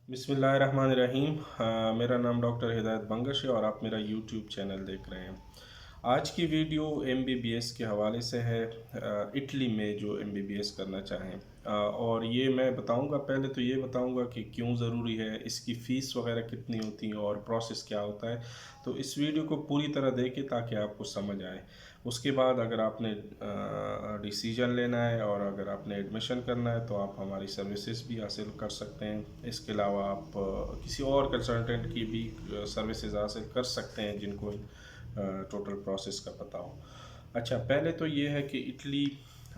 बिस्मिल्लाहिर्रहमानिर्रहीम। मेरा नाम डॉक्टर हिदायत बंगश है और आप मेरा यूट्यूब चैनल देख रहे हैं। आज की वीडियो एमबीबीएस के हवाले से है। इटली में जो एमबीबीएस करना चाहें, और ये मैं बताऊंगा। पहले तो ये बताऊंगा कि क्यों ज़रूरी है, इसकी फ़ीस वगैरह कितनी होती है और प्रोसेस क्या होता है। तो इस वीडियो को पूरी तरह देखें ताकि आपको समझ आए। उसके बाद अगर आपने डिसीजन लेना है और अगर आपने एडमिशन करना है तो आप हमारी सर्विसेज भी हासिल कर सकते हैं। इसके अलावा आप किसी और कंसल्टेंट की भी सर्विसेज हासिल कर सकते हैं जिनको टोटल प्रोसेस का पता हो। अच्छा, पहले तो ये है कि इटली,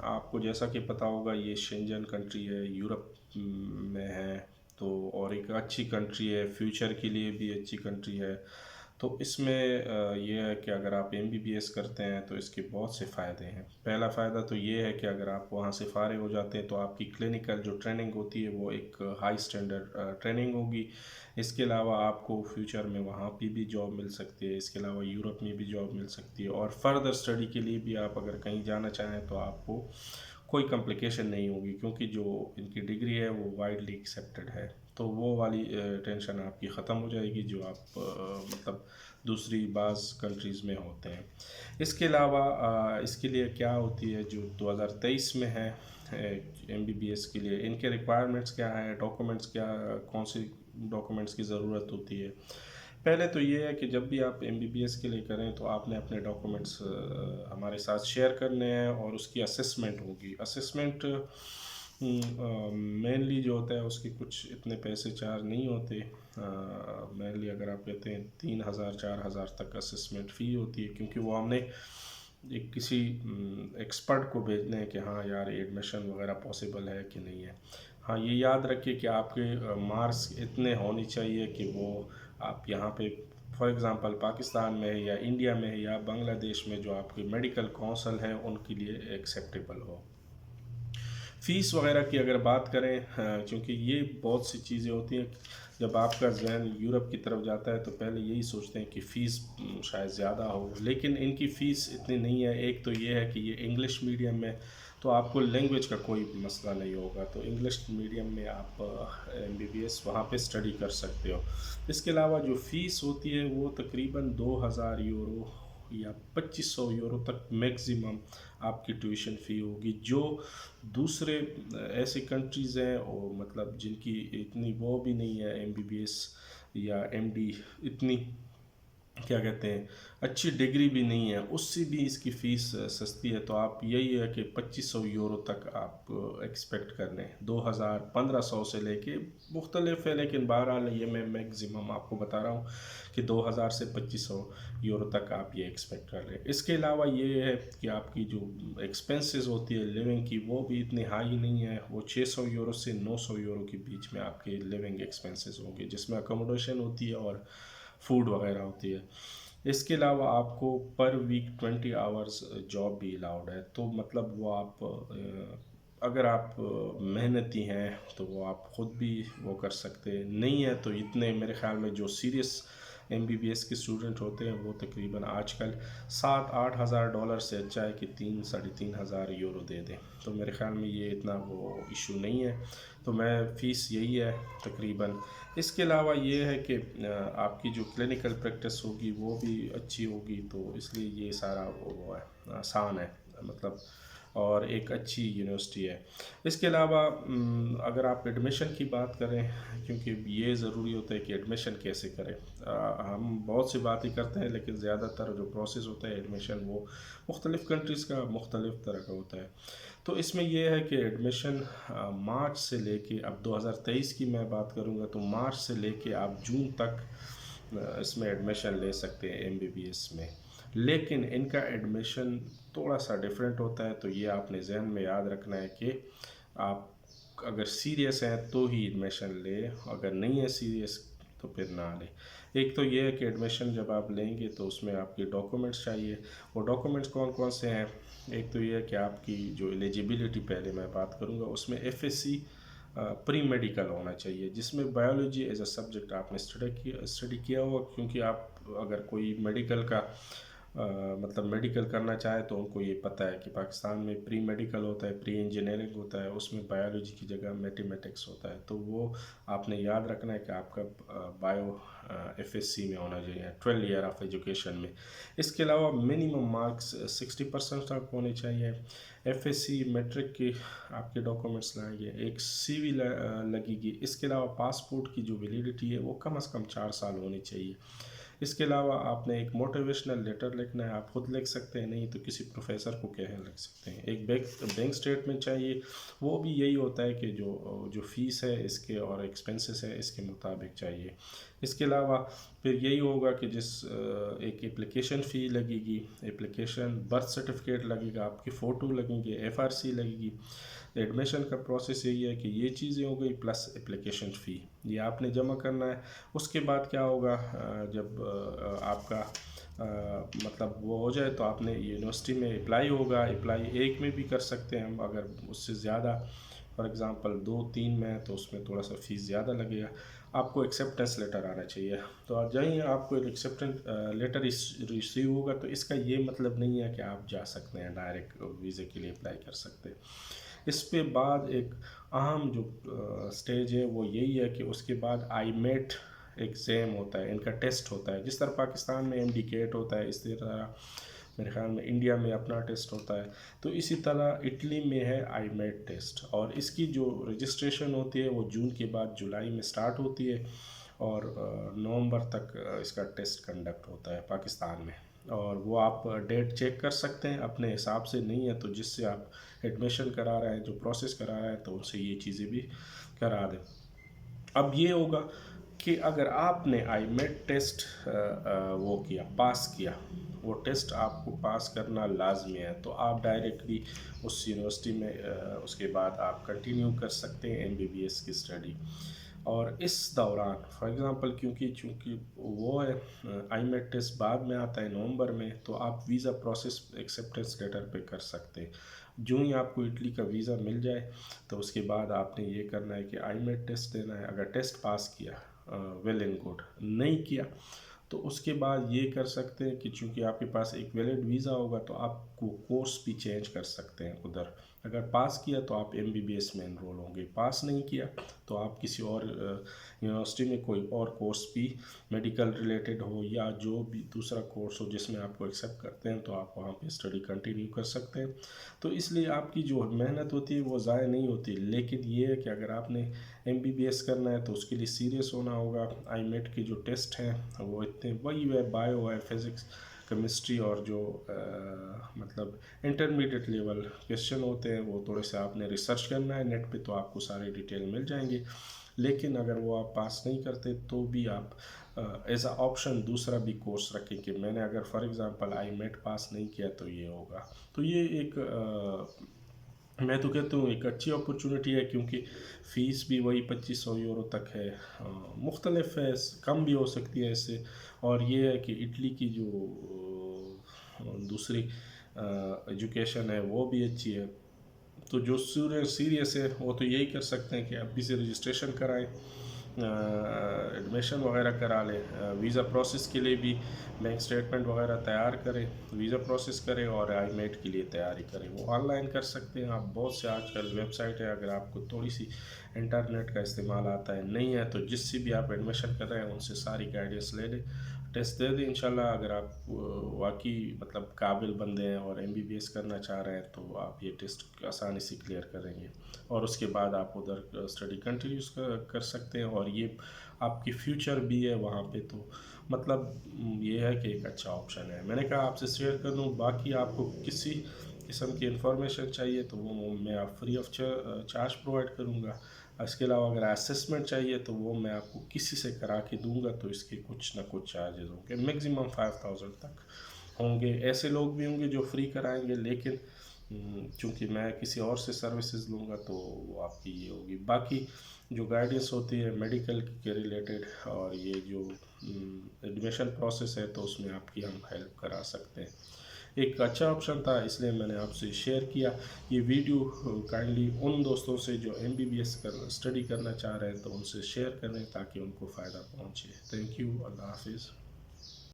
आपको जैसा कि पता होगा, ये शेंजन कंट्री है, यूरोप में है। तो और एक अच्छी कंट्री है, फ्यूचर के लिए भी अच्छी कंट्री है। तो इसमें ये है कि अगर आप एमबीबीएस करते हैं तो इसके बहुत से फ़ायदे हैं। पहला फ़ायदा तो ये है कि अगर आप वहाँ से फ़ारिग हो जाते हैं तो आपकी क्लिनिकल जो ट्रेनिंग होती है वो एक हाई स्टैंडर्ड ट्रेनिंग होगी। इसके अलावा आपको फ्यूचर में वहाँ पे भी जॉब मिल सकती है। इसके अलावा यूरोप में भी जॉब मिल सकती है और फर्दर स्टडी के लिए भी आप अगर कहीं जाना चाहें तो आपको कोई कॉम्प्लिकेशन नहीं होगी, क्योंकि जो इनकी डिग्री है वो वाइडली एक्सेप्टेड है। तो वो वाली टेंशन आपकी ख़त्म हो जाएगी जो आप मतलब दूसरी बाज़ कंट्रीज़ में होते हैं। इसके अलावा इसके लिए क्या होती है जो 2023 में है एमबीबीएस के लिए, इनके रिक्वायरमेंट्स क्या हैं, डॉक्यूमेंट्स क्या, कौन से डॉक्यूमेंट्स की ज़रूरत होती है। पहले तो ये है कि जब भी आप एमबीबीएस के लिए करें तो आपने अपने डॉक्यूमेंट्स हमारे साथ शेयर करने हैं और उसकी असेसमेंट होगी। असेसमेंट मेनली जो होता है उसके कुछ इतने पैसे चार्ज नहीं होते। मेनली अगर आप कहते हैं 3,000 4,000 तक असेसमेंट फ़ी होती है, क्योंकि वो हमने एक किसी एक्सपर्ट को भेजने हैं कि हाँ यार एडमिशन वगैरह पॉसिबल है कि नहीं है। हाँ, ये याद रखिए कि आपके मार्क्स इतने होने चाहिए कि वो आप यहाँ पे फॉर एग्ज़ाम्पल पाकिस्तान में है या इंडिया में है या बांग्लादेश में जो आपकी मेडिकल काउंसिल है उनके लिए एक्सेप्टेबल हो। फ़ीस वगैरह की अगर बात करें, क्योंकि ये बहुत सी चीज़ें होती हैं। जब आपका जहन यूरोप की तरफ जाता है तो पहले यही सोचते हैं कि फ़ीस शायद ज़्यादा हो, लेकिन इनकी फ़ीस इतनी नहीं है। एक तो ये है कि ये इंग्लिश मीडियम में, तो आपको लैंग्वेज का कोई मसला नहीं होगा। तो इंग्लिश मीडियम में आप एमबीबीएस वहाँ पे स्टडी कर सकते हो। इसके अलावा जो फ़ीस होती है वो तकरीबन 2,000 यूरो या 2,500 यूरो तक मैक्सिमम आपकी ट्यूशन फ़ी होगी। जो दूसरे ऐसी कंट्रीज़ हैं और मतलब जिनकी इतनी वो भी नहीं है, एमबीबीएस या एमडी इतनी क्या कहते हैं अच्छी डिग्री भी नहीं है, उससे भी इसकी फ़ीस सस्ती है। तो आप यही है कि 2,500 यूरो तक आप एक्सपेक्ट कर लें। 2,000 1,500 से लेके मुख्तलिफ है, लेकिन बहरहाल ये मैं मैक्सिमम आपको बता रहा हूँ कि 2,000 से 2,500 यूरो तक आप ये एक्सपेक्ट कर लें। इसके अलावा ये है कि आपकी जो एक्सपेंसेस होती है लिविंग की वो भी इतनी हाई नहीं है। वो 600 यूरो से 900 यूरो के बीच में आपके लिविंग एक्सपेंसेस होंगे, जिसमें अकोमोडेशन होती है और फूड वगैरह होती है। इसके अलावा आपको पर वीक 20 आवर्स जॉब भी अलाउड है। तो मतलब वो आप अगर आप मेहनती हैं तो वो आप ख़ुद भी वो कर सकते हैं। नहीं है तो इतने मेरे ख़्याल में जो सीरियस एमबीबीएस के स्टूडेंट होते हैं वो तकरीबन आजकल 7-8 हज़ार डॉलर से अच्छा है कि 3-3.5 हज़ार यूरो दे दें। तो मेरे ख़्याल में ये इतना वो इशू नहीं है। तो मैं फ़ीस यही है तकरीबन। इसके अलावा ये है कि आपकी जो क्लिनिकल प्रैक्टिस होगी वो भी अच्छी होगी, तो इसलिए ये सारा वो है, आसान है मतलब, और एक अच्छी यूनिवर्सिटी है। इसके अलावा अगर आप एडमिशन की बात करें, क्योंकि ये ज़रूरी होता है कि एडमिशन कैसे करें। हम बहुत सी बातें करते हैं लेकिन ज़्यादातर जो प्रोसेस होता है एडमिशन वो मुख्तलिफ़ कंट्रीज़ का मुख्तलिफ़ तरह का होता है। तो इसमें यह है कि एडमिशन मार्च से लेके, अब 2023 की मैं बात करूँगा तो मार्च से लेके आप जून तक इसमें एडमिशन ले सकते हैं एमबीबीएस में। लेकिन इनका एडमिशन थोड़ा सा डिफरेंट होता है, तो ये आपने जहन में याद रखना है कि आप अगर सीरियस हैं तो ही एडमिशन लें, अगर नहीं है सीरियस तो फिर ना लें। एक तो ये है कि एडमिशन जब आप लेंगे तो उसमें आपके डॉक्यूमेंट्स चाहिए। वो डॉक्यूमेंट्स कौन कौन से हैं? एक तो ये है कि आपकी जो एलिजिबिलिटी, पहले मैं बात करूँगा उसमें, एफएससी प्री मेडिकल होना चाहिए, जिसमें बायोलॉजी एज अ सब्जेक्ट आपने स्टडी किया हुआ, क्योंकि आप अगर कोई मेडिकल का मतलब मेडिकल करना चाहे तो उनको ये पता है कि पाकिस्तान में प्री मेडिकल होता है, प्री इंजीनियरिंग होता है, उसमें बायोलॉजी की जगह मैथमेटिक्स होता है। तो वो आपने याद रखना है कि आपका बायो FSC में होना चाहिए, 12 ईयर ऑफ एजुकेशन में। इसके अलावा मिनिमम मार्क्स 60% तक होने चाहिए। FSC मैट्रिक की आपके डॉक्यूमेंट्स लाएंगे, एक CV लगेगी। इसके अलावा पासपोर्ट की जो वैलिडिटी है वो कम से कम 4 साल होनी चाहिए। इसके अलावा आपने एक मोटिवेशनल लेटर लिखना है, आप खुद लिख सकते हैं, नहीं तो किसी प्रोफेसर को कह लिख सकते हैं। एक बैंक स्टेटमेंट चाहिए, वो भी यही होता है कि जो फ़ीस है इसके और एक्सपेंसेस है इसके मुताबिक चाहिए। इसके अलावा फिर यही होगा कि एक एप्लीकेशन फ़ी लगेगी, एप्लीकेशन बर्थ सर्टिफिकेट लगेगा, आपकी फ़ोटो लगेंगे, FRC लगेगी। एडमिशन का प्रोसेस यही है कि ये चीज़ें हो गई प्लस एप्लीकेशन फ़ी, ये आपने जमा करना है। उसके बाद क्या होगा, जब आपका मतलब वो हो जाए तो आपने यूनिवर्सिटी में अप्लाई होगा। अप्लाई एक में भी कर सकते हैं हम, अगर उससे ज़्यादा फॉर एग्ज़ाम्पल 2-3 में है तो उसमें थोड़ा सा फ़ीस ज़्यादा लगेगा। आपको एक्सेप्टेंस लेटर आना चाहिए, तो आप जाइए, आपको एक एक्सेप्टेंस लेटर रिसीव होगा। तो इसका ये मतलब नहीं है कि आप जा सकते हैं डायरेक्ट वीज़े के लिए अप्लाई कर सकते हैं। इस पे बाद एक अहम जो स्टेज है वो यही है कि उसके बाद IMET एग्ज़ाम होता है, इनका टेस्ट होता है। जिस तरह पाकिस्तान में MD-CAT होता है, इसी तरह मेरे ख्याल में इंडिया में अपना टेस्ट होता है। तो इसी तरह इटली में है IMET टेस्ट, और इसकी जो रजिस्ट्रेशन होती है वो जून के बाद जुलाई में स्टार्ट होती है, और नवंबर तक इसका टेस्ट कंडक्ट होता है पाकिस्तान में। और वो आप डेट चेक कर सकते हैं अपने हिसाब से, नहीं है तो जिससे आप एडमिशन करा रहे हैं, जो प्रोसेस करा रहे हैं, तो उनसे ये चीज़ें भी करा दें। अब ये होगा कि अगर आपने IMET टेस्ट वो किया, पास किया, वो टेस्ट आपको पास करना लाजमी है, तो आप डायरेक्टली उस यूनिवर्सिटी में उसके बाद आप कंटिन्यू कर सकते हैं MBBS की स्टडी। और इस दौरान फॉर एग्ज़ाम्पल चूँकि वो है IMET टेस्ट बाद में आता है नवंबर में, तो आप वीज़ा प्रोसेस एक्सेप्टेंस लेटर पे कर सकते हैं। जो ही आपको इटली का वीज़ा मिल जाए तो उसके बाद आपने ये करना है कि IMET टेस्ट देना है। अगर टेस्ट पास किया वेल एंड गुड, नहीं किया तो उसके बाद ये कर सकते हैं कि चूँकि आपके पास एक वैलिड वीज़ा होगा तो आपको कोर्स भी चेंज कर सकते हैं उधर। अगर पास किया तो आप MBBS में एनरोल होंगे, पास नहीं किया तो आप किसी और यूनिवर्सिटी में कोई और कोर्स भी मेडिकल रिलेटेड हो या जो भी दूसरा कोर्स हो जिसमें आपको एक्सेप्ट करते हैं, तो आप वहाँ पे स्टडी कंटिन्यू कर सकते हैं। तो इसलिए आपकी जो मेहनत होती है वो ज़ाया नहीं होती। लेकिन ये है कि अगर आपने MBBS करना है तो उसके लिए सीरियस होना होगा। IMET के जो टेस्ट हैं वो इतने वही है, बायो है, फिज़िक्स, केमिस्ट्री, और जो मतलब इंटरमीडिएट लेवल क्वेश्चन होते हैं वो थोड़े से आपने रिसर्च करना है नेट पे, तो आपको सारे डिटेल मिल जाएंगे। लेकिन अगर वो आप पास नहीं करते तो भी आप एज अ ऑप्शन दूसरा भी कोर्स रखें कि मैंने अगर फॉर एग्ज़ाम्पल IMET पास नहीं किया तो ये होगा। तो ये एक मैं तो कहता हूँ एक अच्छी अपॉर्चुनिटी है, क्योंकि फ़ीस भी वही 2500 यूरो तक है। मुख्तलिफ है, कम भी हो सकती है इससे। और ये है कि इटली की जो दूसरी एजुकेशन है वो भी अच्छी है। तो जो सीरियस है वो तो यही कर सकते हैं कि अभी से रजिस्ट्रेशन कराएं, एडमिशन वगैरह करा लें, वीज़ा प्रोसेस के लिए भी बैंक स्टेटमेंट वगैरह तैयार करें, वीज़ा प्रोसेस करें, और IMET के लिए तैयारी करें। वो ऑनलाइन कर सकते हैं आप, बहुत से आजकल वेबसाइट है। अगर आपको थोड़ी सी इंटरनेट का इस्तेमाल आता है, नहीं है तो जिससे भी आप एडमिशन कर रहे हैं उनसे सारी गाइडेंस ले लें, टेस्ट दे दें। इंशाल्लाह अगर आप वाकई मतलब काबिल बंदे हैं और MBBS करना चाह रहे हैं तो आप ये टेस्ट आसानी से क्लियर करेंगे, और उसके बाद आप उधर स्टडी कंटिन्यूस कर सकते हैं। और ये आपकी फ्यूचर भी है वहाँ पे, तो मतलब ये है कि एक अच्छा ऑप्शन है। मैंने कहा आपसे शेयर कर दूँ। बाकी आपको किसी किस्म की इंफॉर्मेशन चाहिए तो वो मैं आप फ्री ऑफ चार्ज प्रोवाइड करूँगा। इसके अलावा अगर असेसमेंट चाहिए तो वो मैं आपको किसी से करा के दूंगा, तो इसके कुछ ना कुछ चार्जेस होंगे, मैक्सिमम 5000 तक होंगे। ऐसे लोग भी होंगे जो फ्री कराएंगे, लेकिन चूँकि मैं किसी और से सर्विसेज लूँगा तो वो आपकी ये होगी। बाकी जो गाइडेंस होती है मेडिकल के रिलेटेड और ये जो एडमिशन प्रोसेस है, तो उसमें आपकी हम हेल्प करा सकते हैं। एक अच्छा ऑप्शन था, इसलिए मैंने आपसे शेयर किया। ये वीडियो काइंडली उन दोस्तों से जो MBBS स्टडी करना चाह रहे हैं तो उनसे शेयर करें ताकि उनको फ़ायदा पहुँचे। Thank you. अल्लाह हाफिज़।